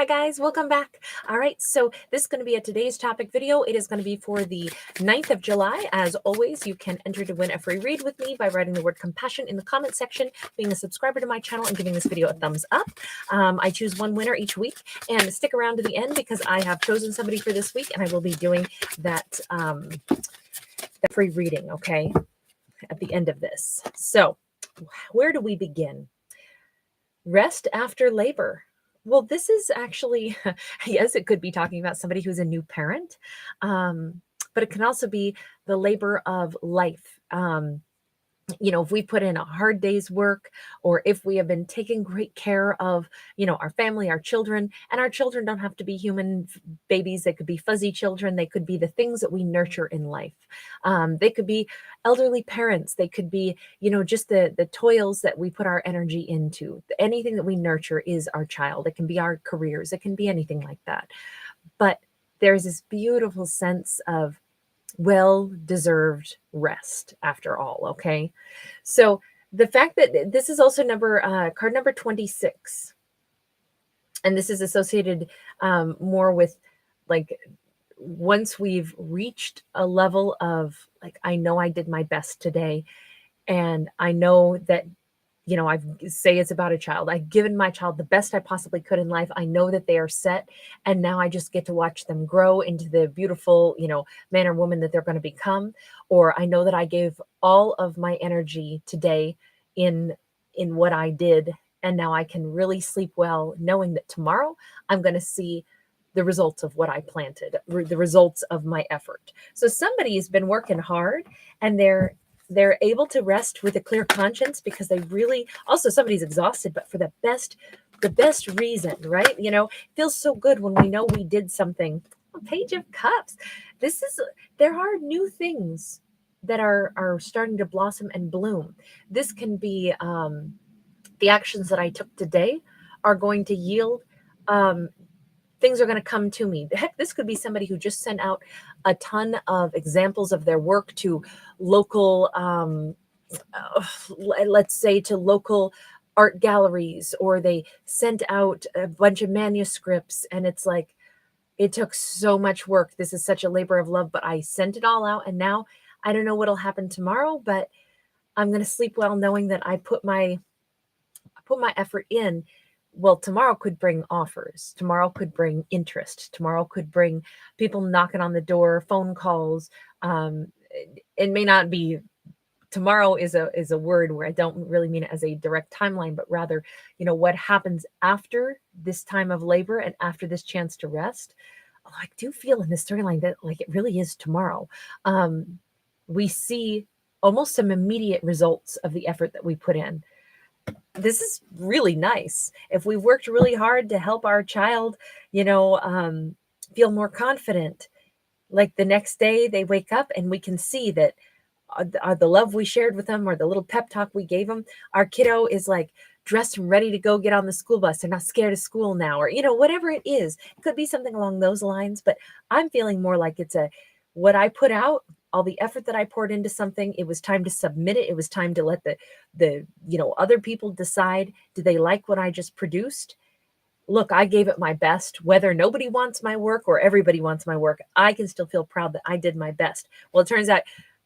Hi guys, welcome back. All right, so this is going to be a today's topic video. It is going to be for the 9th of July. As always, you can enter to win a free read with me by writing the word compassion in the comment section, being a subscriber to my channel, and giving this video a thumbs up. I choose one winner each week, and stick around to the end because I have chosen somebody for this week, and I will be doing that free reading, okay, at the end of this. So where do we begin? Rest after labor. Well, this is actually, yes, it could be talking about somebody who's a new parent, but it can also be the labor of life. If we put in a hard day's work, or if we have been taking great care of, our family, our children, and our children don't have to be human babies. They could be fuzzy children. They could be the things that we nurture in life. They could be elderly parents. They could be, just the toils that we put our energy into. Anything that we nurture is our child. It can be our careers. It can be anything like that. But there's this beautiful sense of well-deserved rest after all. Okay, so the fact that this is also card number 26, and this is associated more with, like, once we've reached a level of, like, I know I did my best today, and I know that, I say it's about a child. I've given my child the best I possibly could in life. I know that they are set, and now I just get to watch them grow into the beautiful, man or woman that they're going to become. Or I know that I gave all of my energy today in what I did, and now I can really sleep well, knowing that tomorrow I'm going to see the results of what I planted, the results of my effort. So somebody's been working hard, and they're able to rest with a clear conscience because they really, also somebody's exhausted, but for the best reason, right? It feels so good when we know we did something. Page of Cups. There are new things that are starting to blossom and bloom. This can be the actions that I took today are going to yield things are going to come to me. Heck, this could be somebody who just sent out a ton of examples of their work to local, let's say to local art galleries, or they sent out a bunch of manuscripts, and it's like, it took so much work. This is such a labor of love, but I sent it all out, and now I don't know what'll happen tomorrow, but I'm going to sleep well knowing that I put my effort in. Well, tomorrow could bring offers. Tomorrow could bring interest. Tomorrow could bring people knocking on the door, phone calls. It may not be, tomorrow is a word where I don't really mean it as a direct timeline, but rather, what happens after this time of labor and after this chance to rest. Oh, I do feel in this storyline that, like, it really is tomorrow. We see almost some immediate results of the effort that we put in. This is really nice. If we worked really hard to help our child, feel more confident, like the next day they wake up and we can see that the love we shared with them, or the little pep talk we gave them, our kiddo is like dressed and ready to go get on the school bus. They're not scared of school now, or, whatever it is. It could be something along those lines, but I'm feeling more like it's what I put out, all the effort that I poured into something, it was time to submit it. It was time to let the other people decide, do they like what I just produced? Look, I gave it my best. Whether nobody wants my work or everybody wants my work, I can still feel proud that I did my best. Well, it turns out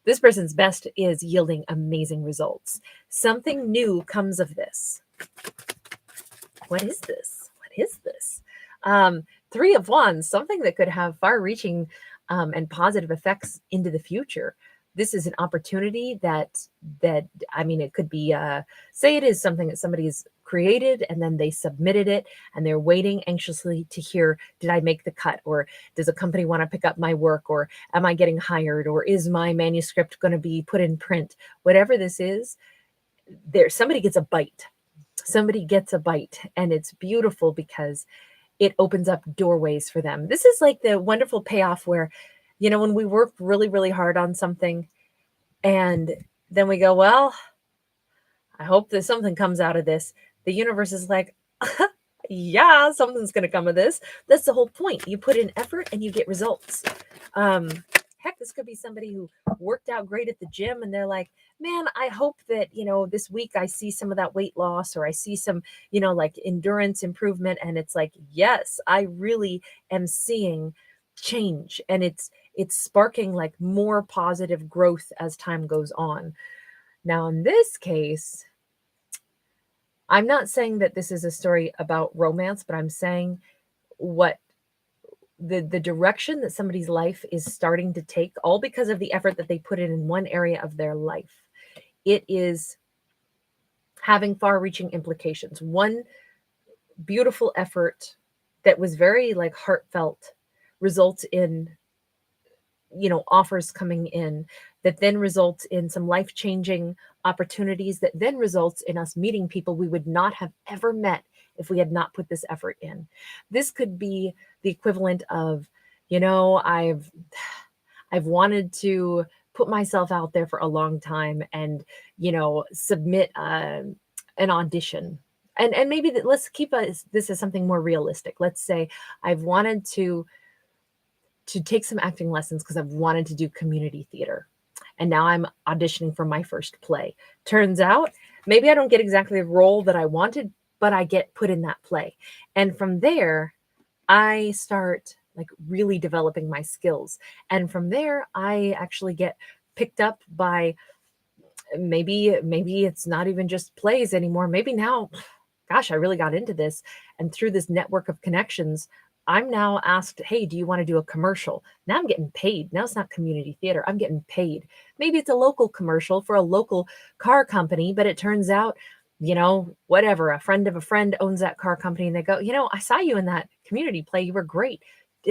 this person's best is yielding amazing results. Something new comes of this. What is this? What is this? Three of Wands, something that could have far-reaching and positive effects into the future. This is an opportunity that it could be, say it is something that somebody's created and then they submitted it and they're waiting anxiously to hear, did I make the cut? Or does a company want to pick up my work? Or am I getting hired? Or is my manuscript going to be put in print? Whatever this is, somebody gets a bite. Somebody gets a bite, and it's beautiful because it opens up doorways for them. This is like the wonderful payoff where, when we work really, really hard on something and then we go, well, I hope that something comes out of this. The universe is like, yeah, something's going to come of this. That's the whole point. You put in effort and you get results. Heck, this could be somebody who worked out great at the gym and they're like, man, I hope that, this week I see some of that weight loss, or I see some, like endurance improvement. And it's like, yes, I really am seeing change, and it's sparking like more positive growth as time goes on. Now, in this case, I'm not saying that this is a story about romance, but I'm saying what the direction that somebody's life is starting to take, all because of the effort that they put in one area of their life. It is having far-reaching implications. One beautiful effort that was very like heartfelt results in offers coming in that then results in some life-changing opportunities, that then results in us meeting people we would not have ever met if we had not put this effort in. This could be the equivalent of, I've wanted to put myself out there for a long time and, submit an audition. And maybe let's keep this as something more realistic. Let's say I've wanted to take some acting lessons because I've wanted to do community theater. And now I'm auditioning for my first play. Turns out, maybe I don't get exactly the role that I wanted, but I get put in that play. And from there, I start like really developing my skills. And from there, I actually get picked up by maybe it's not even just plays anymore. Maybe now, gosh, I really got into this. And through this network of connections, I'm now asked, hey, do you want to do a commercial? Now I'm getting paid. Now it's not community theater. I'm getting paid. Maybe it's a local commercial for a local car company, but it turns out, whatever, a friend of a friend owns that car company, and they go, I saw you in that community play. You were great.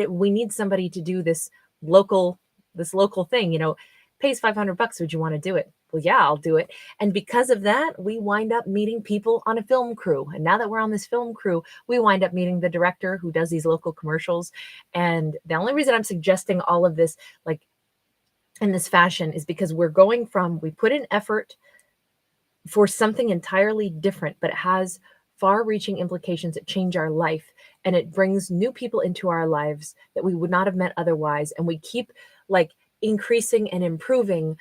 We need somebody to do this local thing, pays $500. Would you want to do it? Well, yeah, I'll do it. And because of that, we wind up meeting people on a film crew. And now that we're on this film crew, we wind up meeting the director who does these local commercials. And the only reason I'm suggesting all of this, like in this fashion, is because we put in effort for something entirely different, but it has far-reaching implications that change our life. And it brings new people into our lives that we would not have met otherwise. And we keep like increasing and improving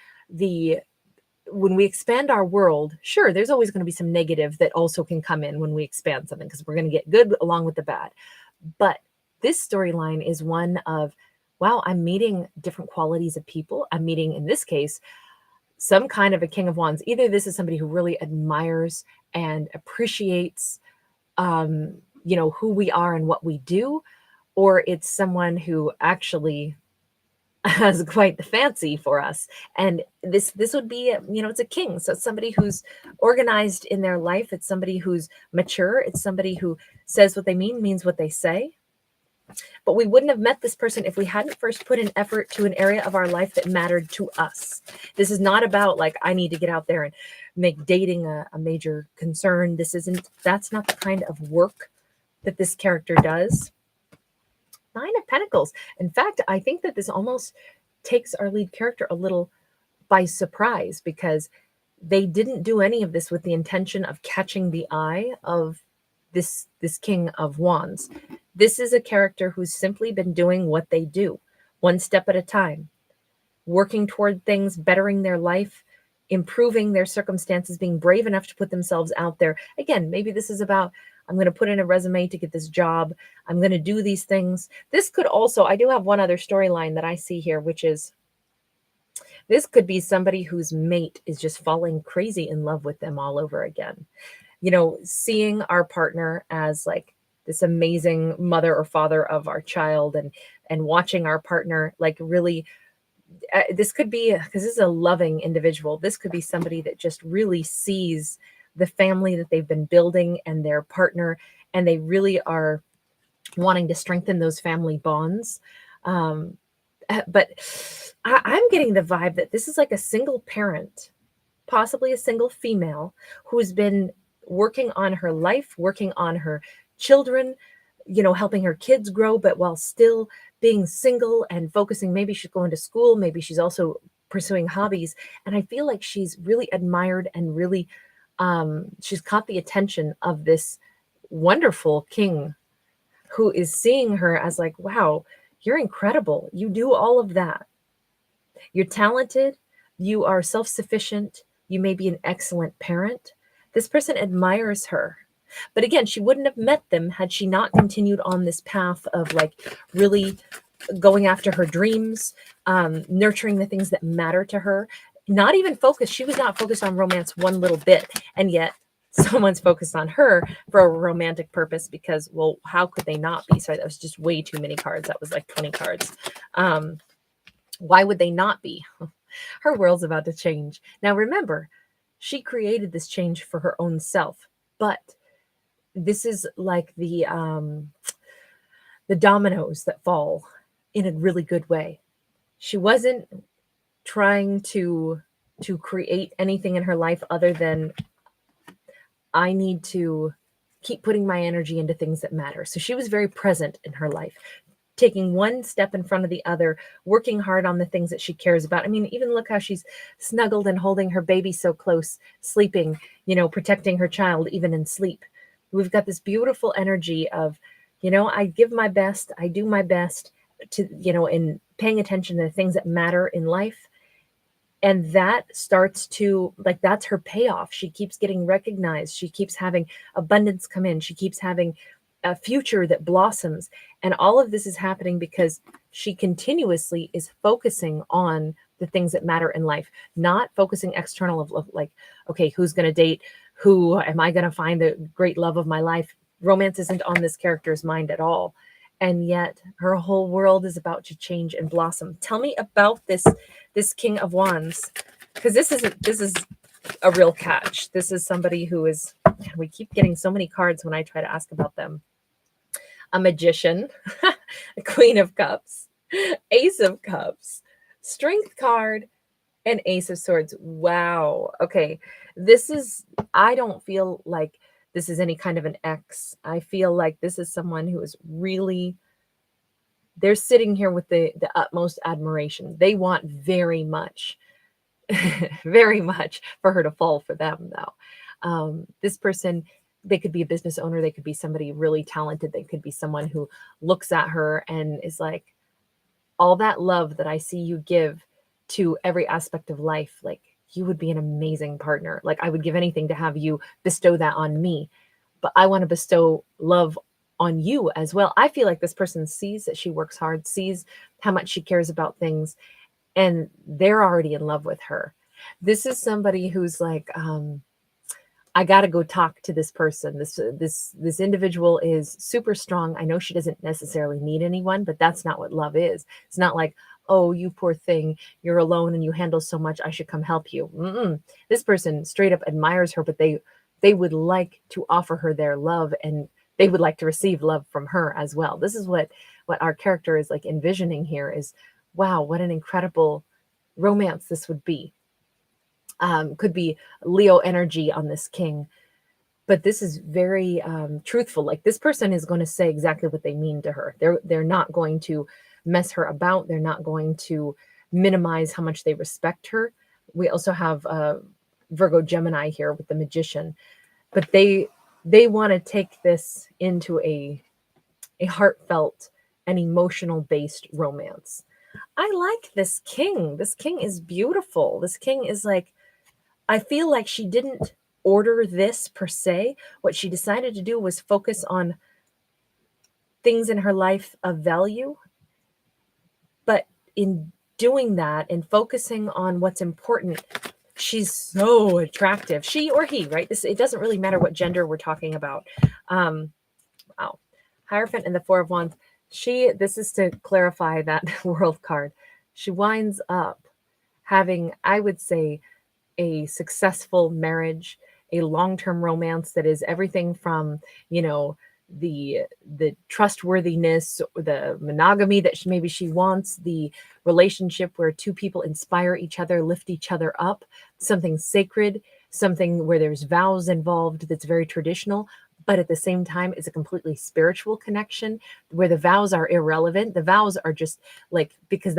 when we expand our world. Sure, there's always going to be some negative that also can come in when we expand something, because we're going to get good along with the bad. But this storyline is one of, wow, I'm meeting different qualities of people. I'm meeting, in this case, some kind of a King of Wands. Either this is somebody who really admires and appreciates, who we are and what we do, or it's someone who actually has quite the fancy for us. And this would be, it's a king. So it's somebody who's organized in their life. It's somebody who's mature. It's somebody who says what they means what they say. But we wouldn't have met this person if we hadn't first put an effort to an area of our life that mattered to us. This is not about like, I need to get out there and make dating a major concern. That's not the kind of work that this character does. Nine of Pentacles. In fact, I think that this almost takes our lead character a little by surprise, because they didn't do any of this with the intention of catching the eye of this King of Wands. This is a character who's simply been doing what they do, one step at a time, working toward things, bettering their life, improving their circumstances, being brave enough to put themselves out there. Again, maybe this is about, I'm going to put in a resume to get this job. I'm going to do these things. This could also, I do have one other storyline that I see here, which is, this could be somebody whose mate is just falling crazy in love with them all over again. Seeing our partner as like this amazing mother or father of our child, and watching our partner like really, this could be, because this is a loving individual, this could be somebody that just really sees the family that they've been building and their partner, and they really are wanting to strengthen those family bonds. But I'm getting the vibe that this is like a single parent, possibly a single female, who's been working on her life, working on her children, helping her kids grow, but while still being single and focusing. Maybe she's going to school, maybe she's also pursuing hobbies. And I feel like she's really admired and really, she's caught the attention of this wonderful king who is seeing her as like, wow, you're incredible. You do all of that. You're talented. You are self-sufficient. You may be an excellent parent. This person admires her. But again, she wouldn't have met them had she not continued on this path of like really going after her dreams, nurturing the things that matter to her, not even focused. She was not focused on romance one little bit. And yet someone's focused on her for a romantic purpose because, well, how could they not be? Sorry, that was just way too many cards. That was like 20 cards. Why would they not be? Her world's about to change. Now, remember, she created this change for her own self, but this is like the dominoes that fall in a really good way. She wasn't trying to create anything in her life other than, I need to keep putting my energy into things that matter. So she was very present in her life, taking one step in front of the other, working hard on the things that she cares about. I mean, even look how she's snuggled and holding her baby so close, sleeping, protecting her child even in sleep. We've got this beautiful energy of, I give my best, I do my best to, in paying attention to the things that matter in life. And that starts to, like, that's her payoff. She keeps getting recognized. She keeps having abundance come in. She keeps having a future that blossoms. And all of this is happening because she continuously is focusing on the things that matter in life, not focusing external of like, okay, who's going to date? Who am I going to find the great love of my life? Romance isn't on this character's mind at all. And yet her whole world is about to change and blossom. Tell me about this King of Wands, because this is a real catch. This is somebody who is, we keep getting so many cards when I try to ask about them. A Magician, a Queen of Cups, Ace of Cups, Strength card, and Ace of Swords. Wow. Okay. I don't feel like this is any kind of an ex. I feel like this is someone who is really, they're sitting here with the utmost admiration. They want very much, very much for her to fall for them, though. This person, they could be a business owner. They could be somebody really talented. They could be someone who looks at her and is like, all that love that I see you give to every aspect of life, like, you would be an amazing partner. Like, I would give anything to have you bestow that on me, but I want to bestow love on you as well. I feel like this person sees that she works hard, sees how much she cares about things, and they're already in love with her. This is somebody who's like, I got to go talk to this person. This individual is super strong. I know she doesn't necessarily need anyone, but that's not what love is. It's not like, oh, you poor thing, you're alone and you handle so much, I should come help you. This person straight up admires her, but they would like to offer her their love, and they would like to receive love from her as well. This is what our character is like envisioning here is, wow, what an incredible romance this would be. Could be Leo energy on this king, but this is very truthful. Like, this person is going to say exactly what they mean to her. They're not going to mess her about. They're not going to minimize how much they respect her. We also have Virgo Gemini here with the Magician, but they want to take this into a heartfelt and emotional based romance. I like this king. This king is beautiful. This king is like, I feel like she didn't order this per se. What she decided to do was focus on things in her life of value. But in doing that and focusing on what's important, she's so attractive. She or he, right? It doesn't really matter what gender we're talking about. Wow. Hierophant and the Four of Wands. This is to clarify that world card. She winds up having, I would say, a successful marriage, a long-term romance that is everything from, the trustworthiness, the monogamy that maybe she wants, the relationship where two people inspire each other, lift each other up, something sacred, something where there's vows involved that's very traditional, but at the same time is a completely spiritual connection where the vows are irrelevant. The vows are just like, because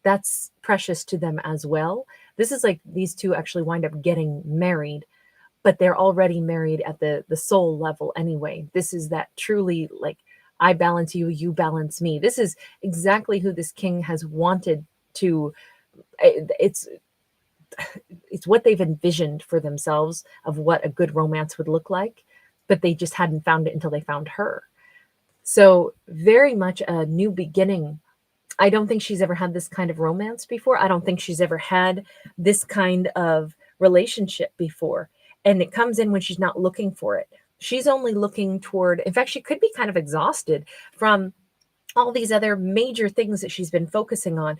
that's precious to them as well. This is like these two actually wind up getting married, but they're already married at the soul level anyway. This is that truly like, I balance you, you balance me. This is exactly who this king has wanted to it's what they've envisioned for themselves of what a good romance would look like, but they just hadn't found it until they found her. So very much a new beginning. I don't think she's ever had this kind of romance before. I don't think she's ever had this kind of relationship before. And it comes in when she's not looking for it. She's only looking toward, in fact, she could be kind of exhausted from all these other major things that she's been focusing on,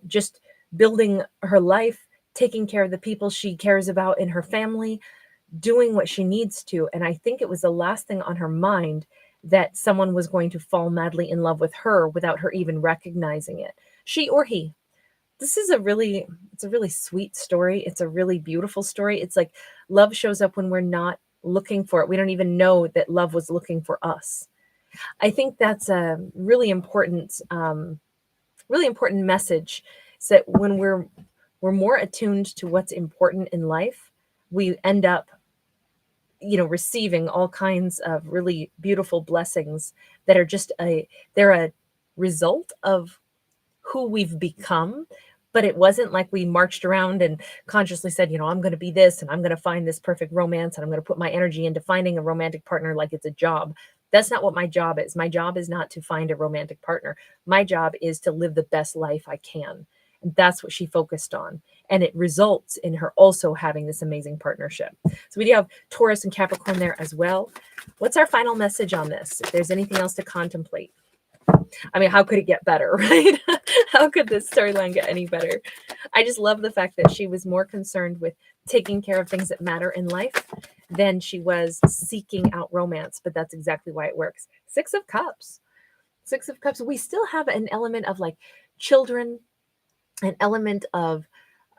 just building her life, taking care of the people she cares about in her family, doing what she needs to. And I think it was the last thing on her mind that someone was going to fall madly in love with her without her even recognizing it. She or he. This is it's a really sweet story. It's a really beautiful story. It's like love shows up when we're not looking for it. We don't even know that love was looking for us. I think that's a really important message. Is that when we're more attuned to what's important in life, we end up receiving all kinds of really beautiful blessings that are they're a result of who we've become. But it wasn't like we marched around and consciously said, I'm going to be this and I'm going to find this perfect romance and I'm going to put my energy into finding a romantic partner like it's a job. That's not what my job is. My job is not to find a romantic partner. My job is to live the best life I can. And that's what she focused on. And it results in her also having this amazing partnership. So we do have Taurus and Capricorn there as well. What's our final message on this? If there's anything else to contemplate. I mean, how could it get better, right? How could this storyline get any better? I just love the fact that she was more concerned with taking care of things that matter in life than she was seeking out romance. But that's exactly why it works. 6 of Cups. 6 of Cups. We still have an element of like children, an element of,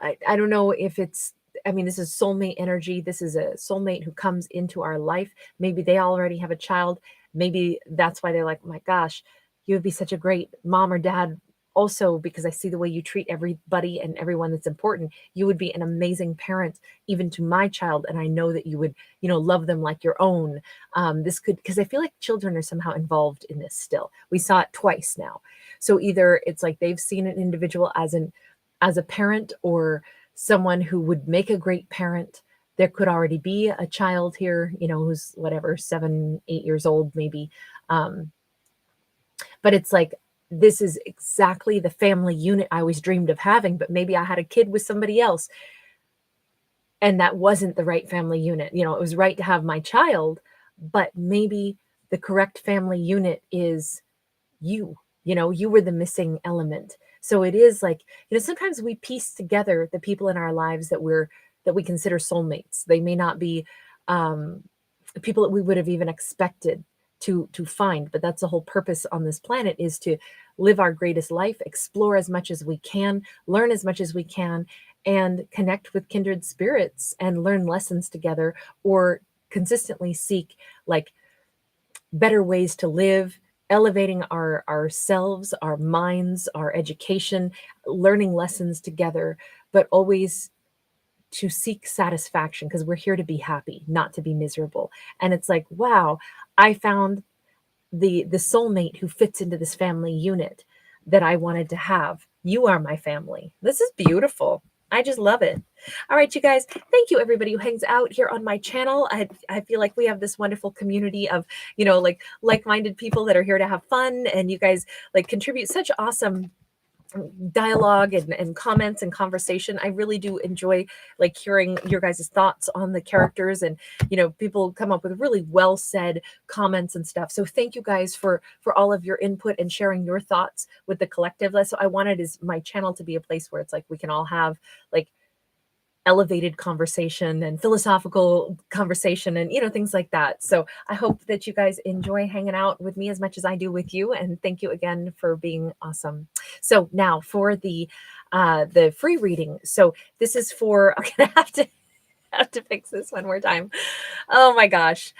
I don't know if it's, this is soulmate energy. This is a soulmate who comes into our life. Maybe they already have a child. Maybe that's why they're like, oh my gosh, you would be such a great mom or dad. Also, because I see the way you treat everybody and everyone that's important, you would be an amazing parent, even to my child. And I know that you would, love them like your own. Because I feel like children are somehow involved in this still. We saw it twice now. So either it's like they've seen an individual as a parent or someone who would make a great parent. There could already be a child here, who's whatever, 7, 8 years old, maybe. But it's like, this is exactly the family unit I always dreamed of having, but maybe I had a kid with somebody else and that wasn't the right family unit. It was right to have my child, but maybe the correct family unit is you were the missing element. So it is like, sometimes we piece together the people in our lives that we consider soulmates. They may not be people that we would have even expected to find, but that's the whole purpose on this planet, is to live our greatest life, explore as much as we can, learn as much as we can, and connect with kindred spirits and learn lessons together, or consistently seek like better ways to live, elevating ourselves, our minds, our education, learning lessons together, but always to seek satisfaction, because we're here to be happy, not to be miserable. And it's like, wow, I found the soulmate who fits into this family unit that I wanted to have. You are my family. This is beautiful. I just love it. All right, you guys, thank you everybody who hangs out here on my channel. I feel like we have this wonderful community of, like-minded people that are here to have fun, and you guys like contribute such awesome dialogue and comments and conversation. I really do enjoy like hearing your guys' thoughts on the characters, and people come up with really well said comments and stuff. So thank you guys for all of your input and sharing your thoughts with the collective. So I wanted my channel to be a place where it's like we can all have like elevated conversation and philosophical conversation and things like that. So I hope that you guys enjoy hanging out with me as much as I do with you, and thank you again for being awesome. So now for the free reading. So this is for, I'm gonna have to fix this one more time. Oh my gosh.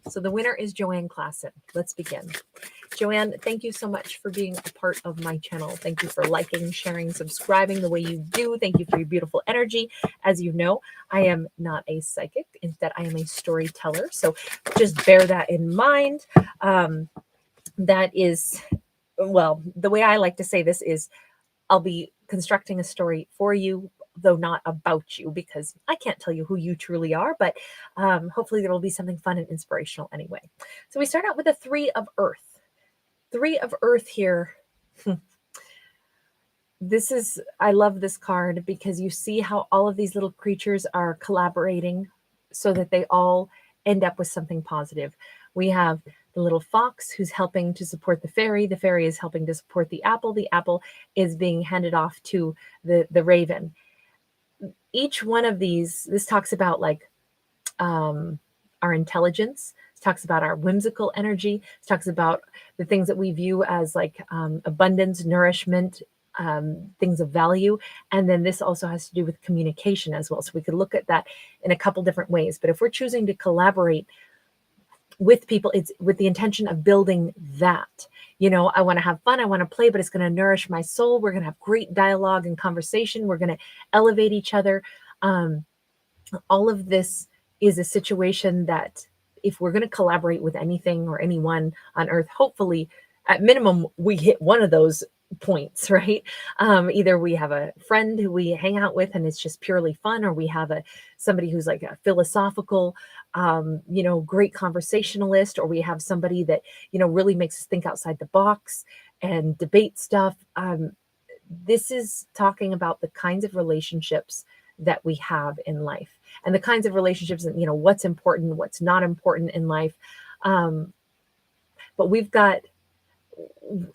So the winner is Joanne Klassen. Let's begin. Joanne, thank you so much for being a part of my channel. Thank you for liking, sharing, subscribing the way you do. Thank you for your beautiful energy. As you know, I am not a psychic. Instead, I am a storyteller. So just bear that in mind. That is well, the way I like to say this is I'll be constructing a story for you, though not about you, because I can't tell you who you truly are, but hopefully there will be something fun and inspirational anyway. So we start out with the Three of Earth. Three of Earth here. I love this card because you see how all of these little creatures are collaborating so that they all end up with something positive. We have the little fox who's helping to support the fairy. The fairy is helping to support the apple. The apple is being handed off to the raven. Each one of these, this talks about like our intelligence. It talks about our whimsical energy. It talks about the things that we view as like abundance, nourishment, things of value. And then this also has to do with communication as well. So we could look at that in a couple different ways. But if we're choosing to collaborate with people, it's with the intention of building that. You know, I want to have fun, I want to play, but it's going to nourish my soul. We're going to have great dialogue and conversation. We're going to elevate each other. All of this is a situation that if we're going to collaborate with anything or anyone on earth, hopefully at minimum we hit one of those points, right? Either we have a friend who we hang out with and it's just purely fun, or we have somebody who's like a philosophical, great conversationalist, or we have somebody that, really makes us think outside the box and debate stuff. This is talking about the kinds of relationships that we have in life and the kinds of relationships and, what's important, what's not important in life. But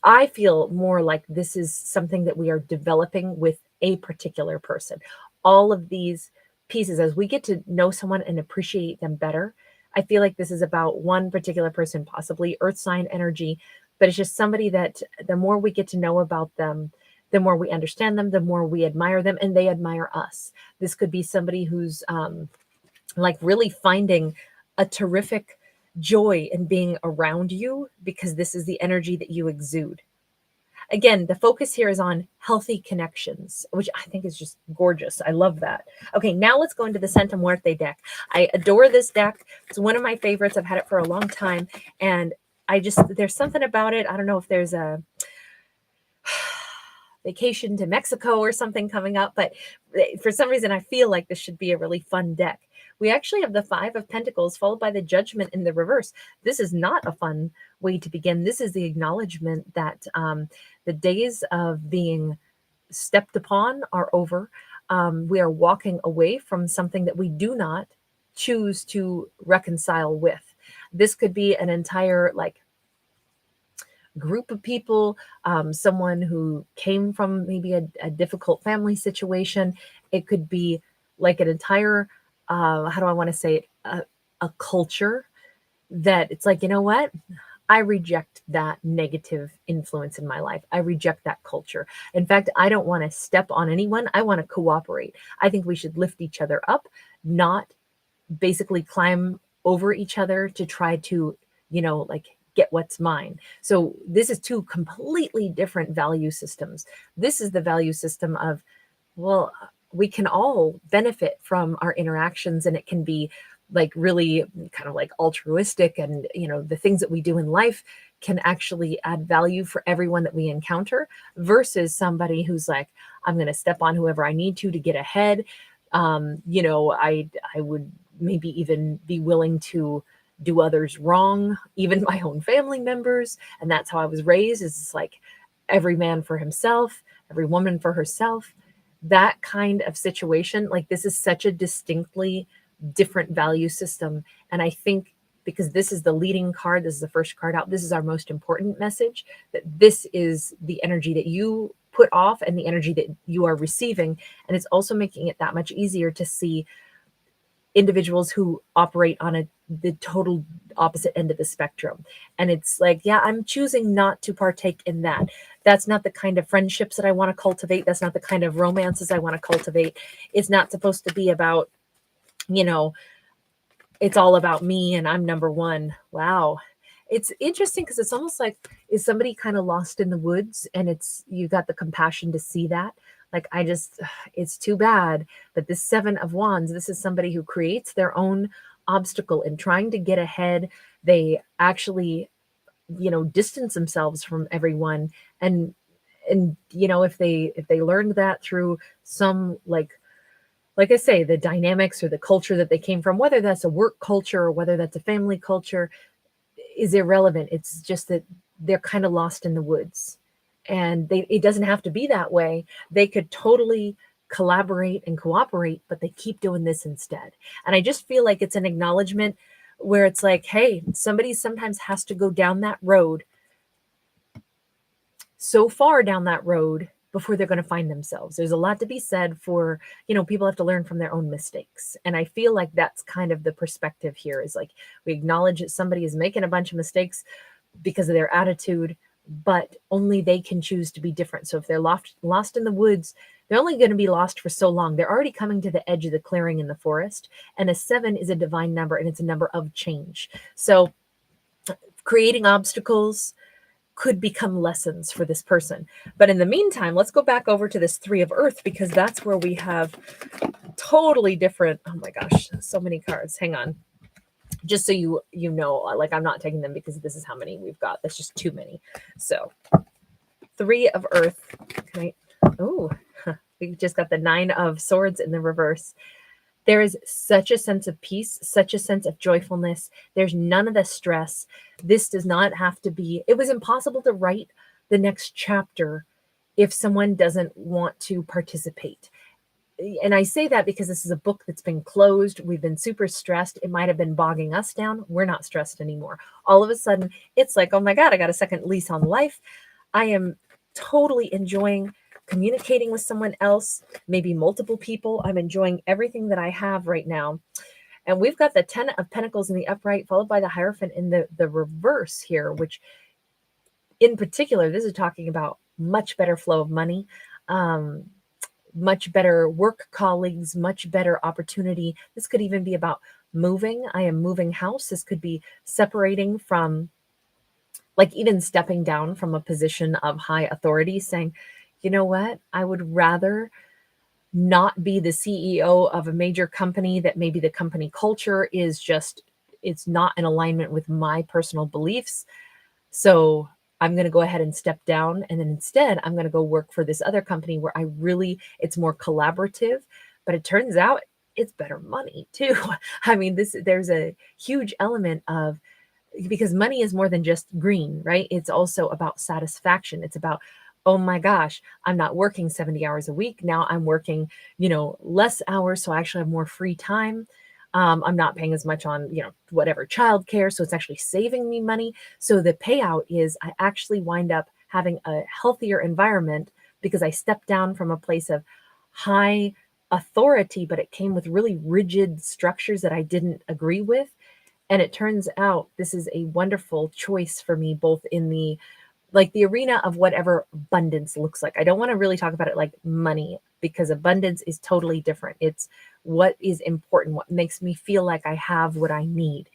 I feel more like this is something that we are developing with a particular person. All of these pieces, as we get to know someone and appreciate them better, I feel like this is about one particular person, possibly earth sign energy, but it's just somebody that the more we get to know about them, the more we understand them, the more we admire them, and they admire us. This could be somebody who's like really finding a terrific joy in being around you because this is the energy that you exude. Again, the focus here is on healthy connections, which I think is just gorgeous. I love that. Okay, now let's go into the Santa Muerte deck. I adore this deck. It's one of my favorites. I've had it for a long time, and there's something about it. I don't know if there's a vacation to Mexico or something coming up, but for some reason I feel like this should be a really fun deck. We actually have the Five of Pentacles followed by the Judgment in the reverse. This is not a fun way to begin. This is the acknowledgement that the days of being stepped upon are over. We are walking away from something that we do not choose to reconcile with. This could be an entire group of people, someone who came from maybe a difficult family situation. It could be like an entire, how do I want to say it, a culture that it's like, you know what? I reject that negative influence in my life. I reject that culture. In fact, I don't want to step on anyone. I want to cooperate. I think we should lift each other up, not basically climb over each other to try to, get what's mine. So this is two completely different value systems. This is the value system of, well, we can all benefit from our interactions, and it can be like really kind of like altruistic, and the things that we do in life can actually add value for everyone that we encounter, versus somebody who's like, I'm going to step on whoever I need to get ahead. I would maybe even be willing to do others wrong, even my own family members. And that's how I was raised, is like every man for himself, every woman for herself. That kind of situation, like this is such a distinctly different value system. And I think because this is the leading card, this is the first card out, this is our most important message, that this is the energy that you put off and the energy that you are receiving. And it's also making it that much easier to see individuals who operate on the total opposite end of the spectrum. And it's like, yeah, I'm choosing not to partake in that. That's not the kind of friendships that I want to cultivate. That's not the kind of romances I want to cultivate. It's not supposed to be about, it's all about me and I'm number one. Wow. It's interesting because it's almost like, is somebody kind of lost in the woods, and you got the compassion to see that. Like, it's too bad. But this Seven of Wands, this is somebody who creates their own obstacle in trying to get ahead. They actually distance themselves from everyone. And if they learned that through some, like I say, the dynamics or the culture that they came from, whether that's a work culture or whether that's a family culture, is irrelevant. It's just that they're kind of lost in the woods, and it doesn't have to be that way. They could totally collaborate and cooperate, but they keep doing this instead. And I just feel like it's an acknowledgement where it's like, hey, somebody sometimes has to go down that road, so far down that road, before they're going to find themselves. There's a lot to be said for, people have to learn from their own mistakes. And I feel like that's kind of the perspective here, is like, we acknowledge that somebody is making a bunch of mistakes because of their attitude, but only they can choose to be different. So if they're lost in the woods, they're only going to be lost for so long. They're already coming to the edge of the clearing in the forest. And a 7 is a divine number, and it's a number of change. So creating obstacles could become lessons for this person. But in the meantime, let's go back over to this 3 of Earth, because that's where we have totally different, oh my gosh, so many cards. Hang on. Just so you know, like, I'm not taking them because this is how many we've got. That's just too many. So 3 of Earth. We just got the 9 of Swords in the reverse. There is such a sense of peace, such a sense of joyfulness. There's none of the stress. This does not have to be, it was impossible to write the next chapter if someone doesn't want to participate. And I say that because this is a book that's been closed. We've been super stressed. It might have been bogging us down. We're not stressed anymore. All of a sudden, it's like, oh my God, I got a second lease on life. I am totally enjoying communicating with someone else, maybe multiple people. I'm enjoying everything that I have right now. And we've got the 10 of Pentacles in the upright, followed by the Hierophant in the reverse here, which in particular, this is talking about much better flow of money, much better work colleagues, much better opportunity. This could even be about moving. I am moving house. This could be separating from, like, even stepping down from a position of high authority, saying, you know what, I would rather not be the CEO of a major company that maybe the company culture is just, it's not in alignment with my personal beliefs. So I'm going to go ahead and step down. And then instead, I'm going to go work for this other company where it's more collaborative, but it turns out it's better money too. I mean, there's a huge element of, because money is more than just green, right? It's also about satisfaction. It's about, oh my gosh, I'm not working 70 hours a week. Now I'm working, less hours. So I actually have more free time. I'm not paying as much on, whatever childcare. So it's actually saving me money. So the payout is I actually wind up having a healthier environment because I stepped down from a place of high authority, but it came with really rigid structures that I didn't agree with. And it turns out this is a wonderful choice for me, both in the arena of whatever abundance looks like. I don't want to really talk about it like money, because abundance is totally different. It's what is important, what makes me feel like I have what I need.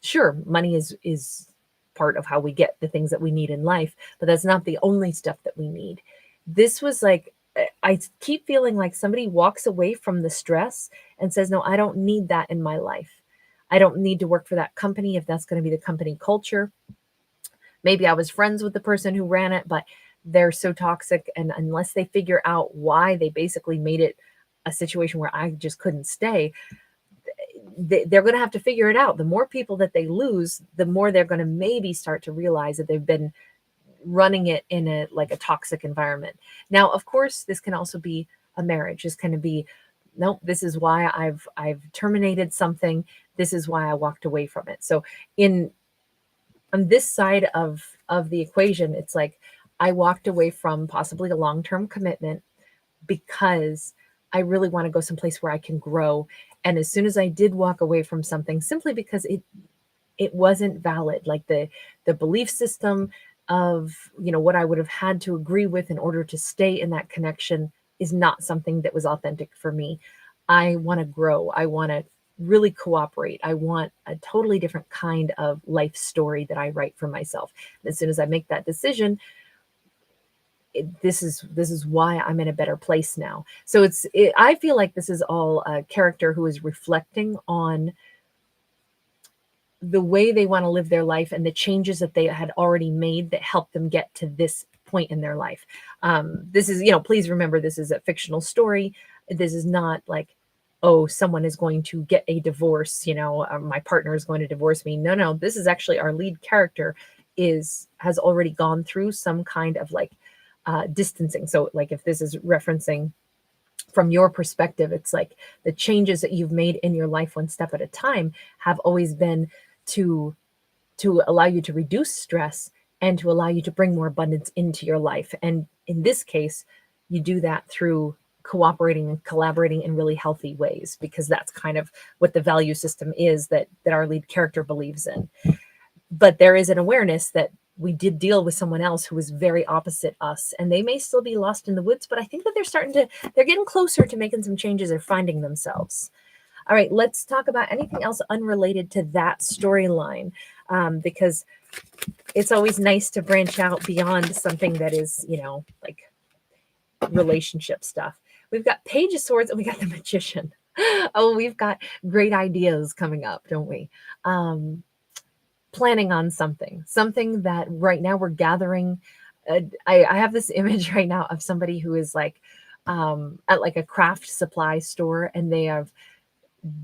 Sure, money is part of how we get the things that we need in life, but that's not the only stuff that we need. This was like, I keep feeling like somebody walks away from the stress and says, no, I don't need that in my life. I don't need to work for that company if that's going to be the company culture. Maybe I was friends with the person who ran it, but they're so toxic. And unless they figure out why they basically made it a situation where I just couldn't stay, they're going to have to figure it out. The more people that they lose, the more they're going to maybe start to realize that they've been running it in a toxic environment. Now, of course, this can also be a marriage. This can be, nope, this is why I've terminated something. This is why I walked away from it. So on this side of the equation, it's like I walked away from possibly a long-term commitment because I really want to go someplace where I can grow. And as soon as I did walk away from something, simply because it wasn't valid, like the belief system of, what I would have had to agree with in order to stay in that connection is not something that was authentic for me. I want to grow. I want to really cooperate. I want a totally different kind of life story that I write for myself. And as soon as I make that decision, this is why I'm in a better place now. So I feel like this is all a character who is reflecting on the way they want to live their life and the changes that they had already made that helped them get to this point in their life. This is, please remember, this is a fictional story. This is not like, oh, someone is going to get a divorce, my partner is going to divorce me. No, this is actually our lead character has already gone through some kind of like distancing. So like if this is referencing from your perspective, it's like the changes that you've made in your life one step at a time have always been to allow you to reduce stress and to allow you to bring more abundance into your life. And in this case, you do that through cooperating and collaborating in really healthy ways, because that's kind of what the value system is that our lead character believes in. But there is an awareness that we did deal with someone else who was very opposite us, and they may still be lost in the woods, but I think that they're getting closer to making some changes or finding themselves. All right, let's talk about anything else unrelated to that storyline, because it's always nice to branch out beyond something that is, like relationship stuff. We've got Page of Swords and we got the Magician. Oh, we've got great ideas coming up, don't we? Planning on something that right now we're gathering. I have this image right now of somebody who is like at like a craft supply store, and they have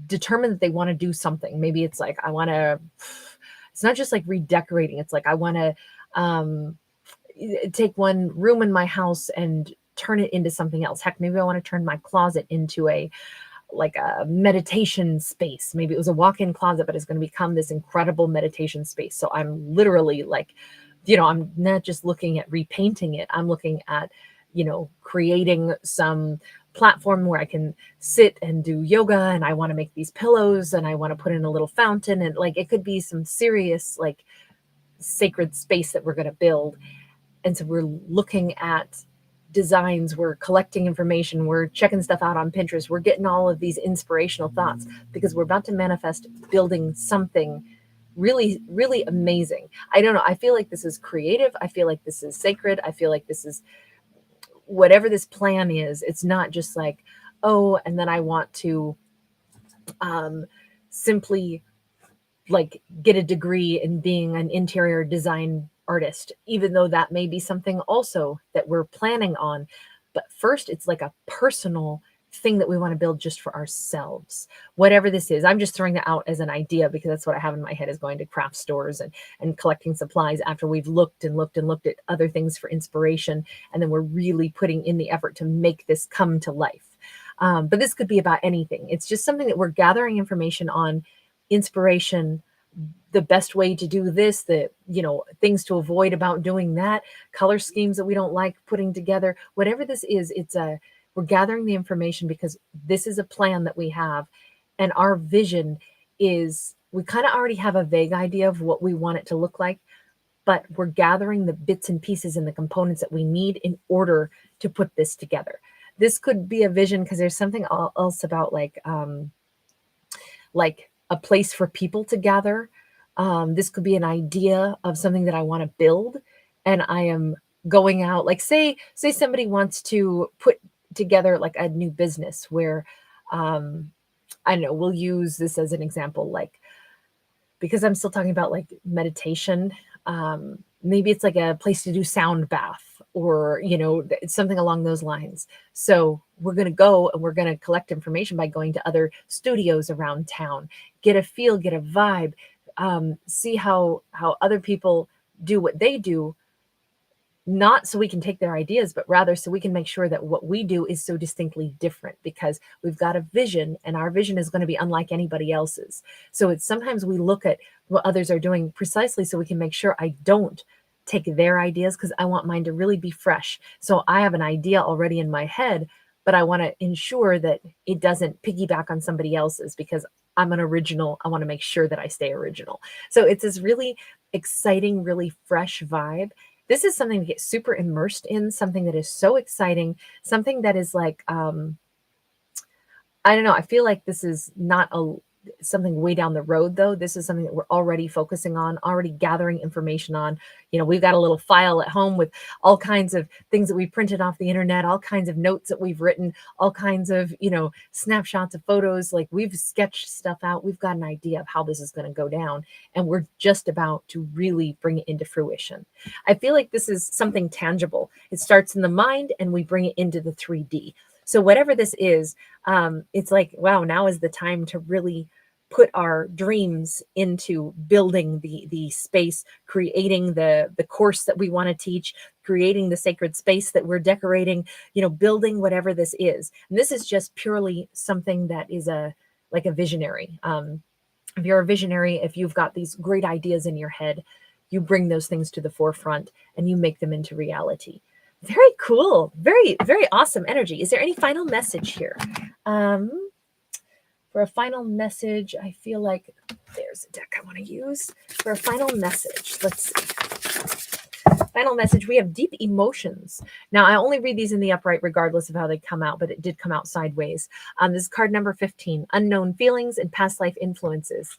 determined that they want to do something. Maybe it's like, it's not just like redecorating. It's like, I want to take one room in my house and turn it into something else. Heck, maybe I want to turn my closet into a meditation space. Maybe it was a walk-in closet, but it's going to become this incredible meditation space. So I'm literally like, I'm not just looking at repainting it. I'm looking at, creating some platform where I can sit and do yoga, and I want to make these pillows, and I want to put in a little fountain, and like it could be some serious like sacred space that we're going to build. And so we're looking at designs, we're collecting information, we're checking stuff out on Pinterest, we're getting all of these inspirational thoughts, because we're about to manifest building something really, really amazing. I don't know. I feel like this is creative. I feel like this is sacred. I feel like this is whatever this plan is. It's not just like, oh, and then I want to simply like get a degree in being an interior design artist, even though that may be something also that we're planning on. But first, it's like a personal thing that we want to build just for ourselves, whatever this is. I'm just throwing it out as an idea, because that's what I have in my head, is going to craft stores and collecting supplies after we've looked and looked and looked at other things for inspiration. And then we're really putting in the effort to make this come to life. But this could be about anything. It's just something that we're gathering information on, inspiration, the best way to do this, the things to avoid about doing that, color schemes that we don't like putting together, whatever this is. We're gathering the information because this is a plan that we have, and our vision is, we kind of already have a vague idea of what we want it to look like, but we're gathering the bits and pieces and the components that we need in order to put this together. This could be a vision because there's something else about like a place for people to gather. This could be an idea of something that I want to build, and I am going out, like say somebody wants to put together like a new business where, I don't know, we'll use this as an example, like, because I'm still talking about like meditation. Maybe it's like a place to do sound bath, or, something along those lines. So we're going to go and we're going to collect information by going to other studios around town, get a feel, get a vibe, see how other people do what they do, not so we can take their ideas, but rather so we can make sure that what we do is so distinctly different, because we've got a vision, and our vision is going to be unlike anybody else's. So it's sometimes we look at what others are doing precisely so we can make sure I don't take their ideas, because I want mine to really be fresh. So I have an idea already in my head, but I want to ensure that it doesn't piggyback on somebody else's, because I'm an original. I want to make sure that I stay original. So it's this really exciting, really fresh vibe. This is something to get super immersed in, something that is so exciting, something that is like, I don't know. I feel like this is not something way down the road, though. This is something that we're already focusing on, already gathering information on. We've got a little file at home with all kinds of things that we printed off the internet, all kinds of notes that we've written, all kinds of, snapshots of photos. Like, we've sketched stuff out. We've got an idea of how this is going to go down, and we're just about to really bring it into fruition. I feel like this is something tangible. It starts in the mind and we bring it into the 3D. So whatever this is, it's like, wow, now is the time to really put our dreams into building the space, creating the course that we want to teach, creating the sacred space that we're decorating, building whatever this is. And this is just purely something that is like a visionary. If you're a visionary, if you've got these great ideas in your head, you bring those things to the forefront and you make them into reality. Very cool. Very, very awesome energy. Is there any final message here? For a final message, I feel like there's a deck I want to use. For a final message, let's see. Final message, we have deep emotions. Now, I only read these in the upright regardless of how they come out, but it did come out sideways. This is card number 15, unknown feelings and past life influences.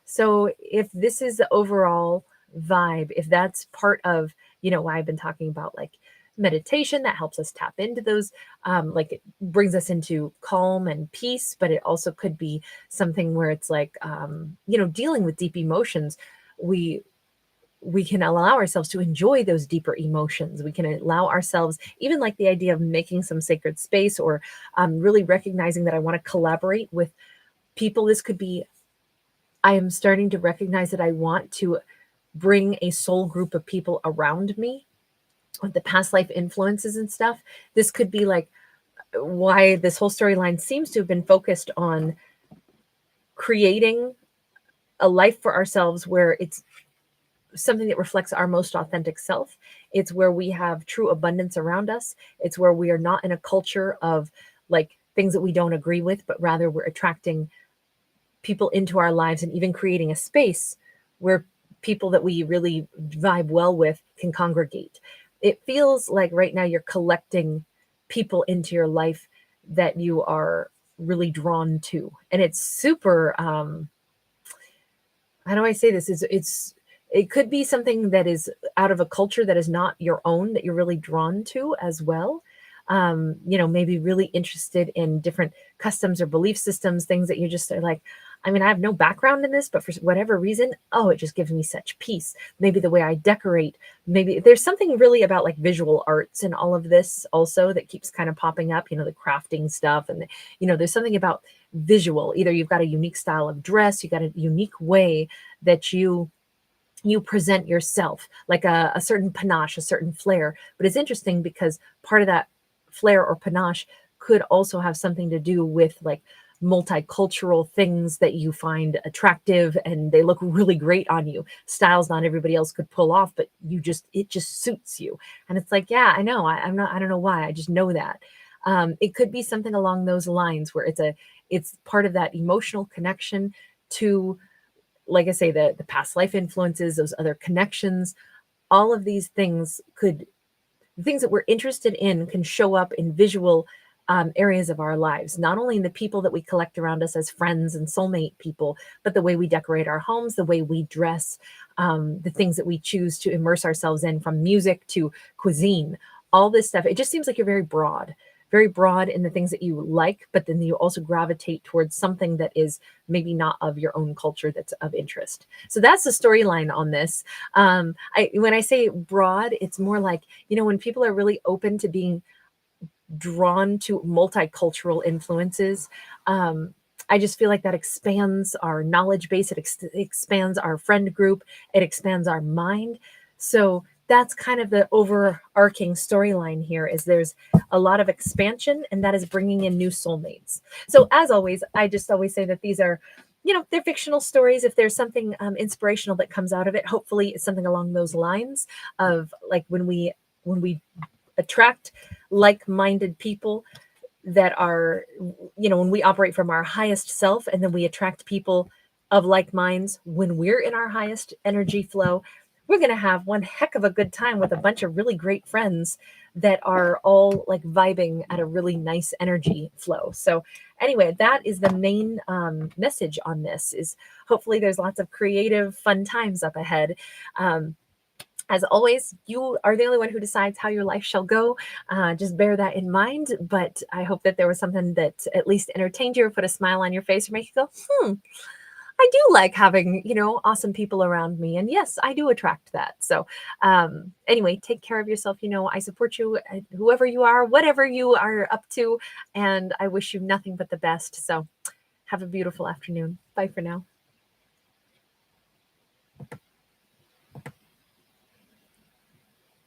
So if this is the overall vibe, if that's part of, why I've been talking about like meditation that helps us tap into those, like it brings us into calm and peace, but it also could be something where it's like, dealing with deep emotions. We can allow ourselves to enjoy those deeper emotions. We can allow ourselves, even like the idea of making some sacred space, or really recognizing that I want to collaborate with people. This could be, I am starting to recognize that I want to bring a soul group of people around me with the past life influences and stuff. This could be like why this whole storyline seems to have been focused on creating a life for ourselves where it's something that reflects our most authentic self. It's where we have true abundance around us. It's where we are not in a culture of like things that we don't agree with, but rather we're attracting people into our lives and even creating a space where people that we really vibe well with can congregate. It feels like right now you're collecting people into your life that you are really drawn to. And it's super, how do I say this? It could be something that is out of a culture that is not your own, that you're really drawn to as well. Maybe really interested in different customs or belief systems, things that you just are like, I mean, I have no background in this, but for whatever reason, it just gives me such peace. Maybe the way I decorate, maybe there's something really about like visual arts and all of this also that keeps kind of popping up, the crafting stuff. And, there's something about visual. Either you've got a unique style of dress, you got a unique way that you present yourself, like a certain panache, a certain flair. But it's interesting because part of that flair or panache could also have something to do with like multicultural things that you find attractive and they look really great on you. Styles not everybody else could pull off, but it just suits you. And it's like, yeah, I know. I don't know why. I just know that. It could be something along those lines where it's part of that emotional connection to, like I say, the past life influences, those other connections. All of these things things that we're interested in can show up in visual areas of our lives, not only in the people that we collect around us as friends and soulmate people, but the way we decorate our homes, the way we dress, the things that we choose to immerse ourselves in, from music to cuisine, all this stuff. It just seems like you're very broad in the things that you like, but then you also gravitate towards something that is maybe not of your own culture that's of interest. So that's the storyline on this. When I say broad, it's more like, when people are really open to being drawn to multicultural influences, I just feel like that expands our knowledge base. It expands our friend group. It expands our mind. So that's kind of the overarching storyline here, is there's a lot of expansion, and that is bringing in new soulmates. So as always, I just always say that these are, they're fictional stories. If there's something inspirational that comes out of it, hopefully it's something along those lines of like when we attract like-minded people that are, when we operate from our highest self, and then we attract people of like minds when we're in our highest energy flow, we're going to have one heck of a good time with a bunch of really great friends that are all like vibing at a really nice energy flow. So anyway, that is the main message on this, is hopefully there's lots of creative, fun times up ahead. As always, you are the only one who decides how your life shall go. Just bear that in mind. But I hope that there was something that at least entertained you or put a smile on your face or make you go, I do like having, awesome people around me. And yes, I do attract that. So anyway, take care of yourself. I support you, whoever you are, whatever you are up to. And I wish you nothing but the best. So have a beautiful afternoon. Bye for now.